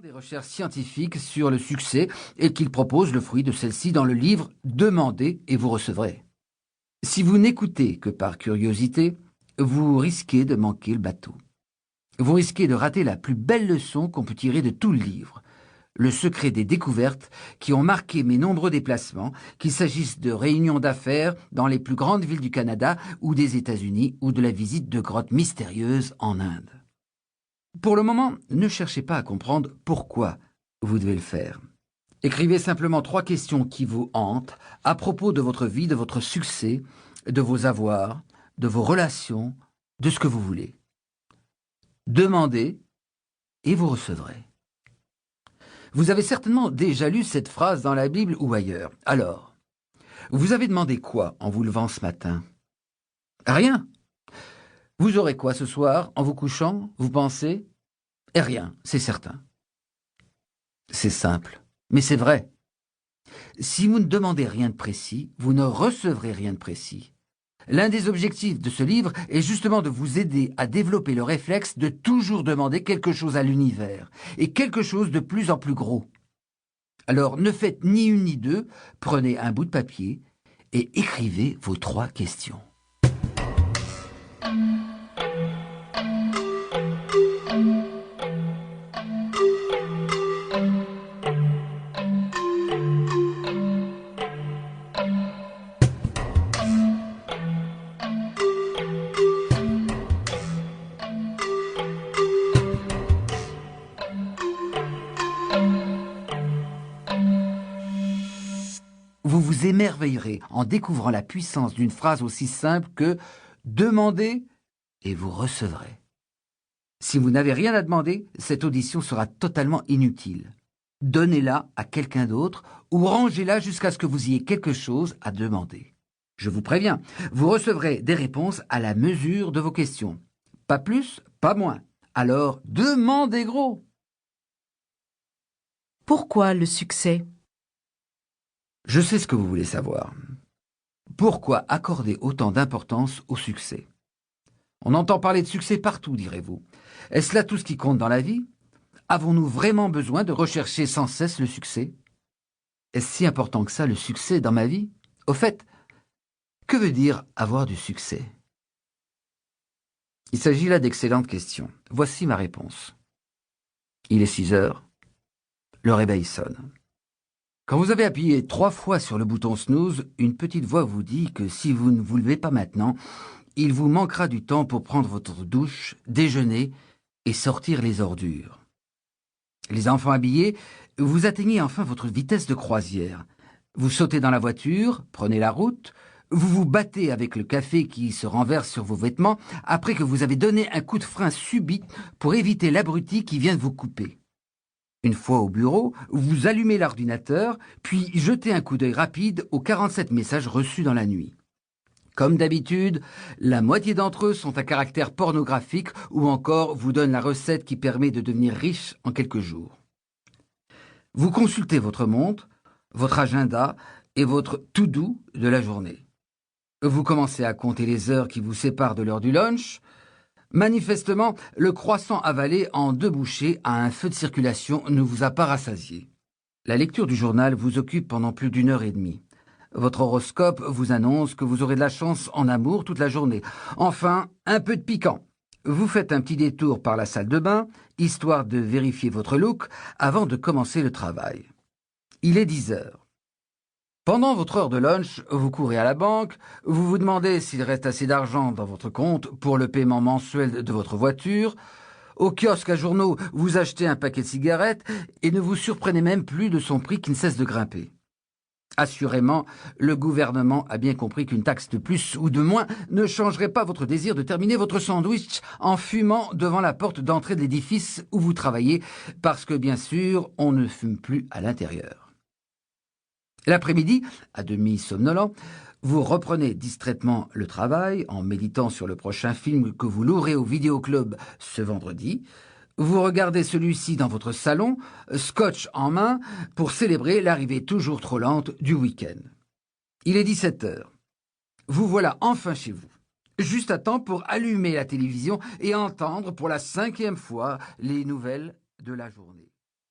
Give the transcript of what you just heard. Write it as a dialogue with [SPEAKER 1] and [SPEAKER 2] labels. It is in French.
[SPEAKER 1] des recherches scientifiques sur le succès et qu'il propose le fruit de celle-ci dans le livre « Demandez et vous recevrez ». Si vous n'écoutez que par curiosité, vous risquez de manquer le bateau. Vous risquez de rater la plus belle leçon qu'on peut tirer de tout le livre, le secret des découvertes qui ont marqué mes nombreux déplacements, qu'il s'agisse de réunions d'affaires dans les plus grandes villes du Canada ou des États-Unis ou de la visite de grottes mystérieuses en Inde. Pour le moment, ne cherchez pas à comprendre pourquoi vous devez le faire. Écrivez simplement 3 questions qui vous hantent à propos de votre vie, de votre succès, de vos avoirs, de vos relations, de ce que vous voulez. Demandez et vous recevrez. Vous avez certainement déjà lu cette phrase dans la Bible ou ailleurs. Alors, vous avez demandé quoi en vous levant ce matin? Rien. Vous aurez quoi ce soir en vous couchant, vous pensez? Et rien, c'est certain. C'est simple, mais c'est vrai. Si vous ne demandez rien de précis, vous ne recevrez rien de précis. L'un des objectifs de ce livre est justement de vous aider à développer le réflexe de toujours demander quelque chose à l'univers, et quelque chose de plus en plus gros. Alors ne faites ni une ni deux, prenez un bout de papier et écrivez vos 3 questions. Vous vous émerveillerez en découvrant la puissance d'une phrase aussi simple que « Demandez et vous recevrez ». Si vous n'avez rien à demander, cette audition sera totalement inutile. Donnez-la à quelqu'un d'autre ou rangez-la jusqu'à ce que vous ayez quelque chose à demander. Je vous préviens, vous recevrez des réponses à la mesure de vos questions. Pas plus, pas moins. Alors, demandez gros.
[SPEAKER 2] Pourquoi le succès?
[SPEAKER 1] Je sais ce que vous voulez savoir. Pourquoi accorder autant d'importance au succès? On entend parler de succès partout, direz-vous. Est-ce là tout ce qui compte dans la vie? Avons-nous vraiment besoin de rechercher sans cesse le succès? Est-ce si important que ça, le succès, dans ma vie? Au fait, que veut dire avoir du succès? Il s'agit là d'excellentes questions. Voici ma réponse. Il est 6 heures. Le réveil sonne. Quand vous avez appuyé 3 fois sur le bouton snooze, une petite voix vous dit que si vous ne vous levez pas maintenant, il vous manquera du temps pour prendre votre douche, déjeuner et sortir les ordures. Les enfants habillés, vous atteignez enfin votre vitesse de croisière. Vous sautez dans la voiture, prenez la route, vous vous battez avec le café qui se renverse sur vos vêtements après que vous avez donné un coup de frein subit pour éviter l'abruti qui vient de vous couper. Une fois au bureau, vous allumez l'ordinateur, puis jetez un coup d'œil rapide aux 47 messages reçus dans la nuit. Comme d'habitude, la moitié d'entre eux sont à caractère pornographique ou encore vous donnent la recette qui permet de devenir riche en quelques jours. Vous consultez votre montre, votre agenda et votre to-do de la journée. Vous commencez à compter les heures qui vous séparent de l'heure du lunch. Manifestement, le croissant avalé en 2 bouchées à un feu de circulation ne vous a pas rassasié. La lecture du journal vous occupe pendant plus d'1 heure et demie. Votre horoscope vous annonce que vous aurez de la chance en amour toute la journée. Enfin, un peu de piquant. Vous faites un petit détour par la salle de bain, histoire de vérifier votre look avant de commencer le travail. Il est 10 heures. Pendant votre heure de lunch, vous courez à la banque, vous vous demandez s'il reste assez d'argent dans votre compte pour le paiement mensuel de votre voiture. Au kiosque à journaux, vous achetez un paquet de cigarettes et ne vous surprenez même plus de son prix qui ne cesse de grimper. Assurément, le gouvernement a bien compris qu'une taxe de plus ou de moins ne changerait pas votre désir de terminer votre sandwich en fumant devant la porte d'entrée de l'édifice où vous travaillez, parce que bien sûr, on ne fume plus à l'intérieur. L'après-midi, à demi somnolent, vous reprenez distraitement le travail en méditant sur le prochain film que vous louerez au vidéoclub ce vendredi. Vous regardez celui-ci dans votre salon, scotch en main, pour célébrer l'arrivée toujours trop lente du week-end. Il est 17 heures. Vous voilà enfin chez vous, juste à temps pour allumer la télévision et entendre pour la 5e fois les nouvelles de la journée.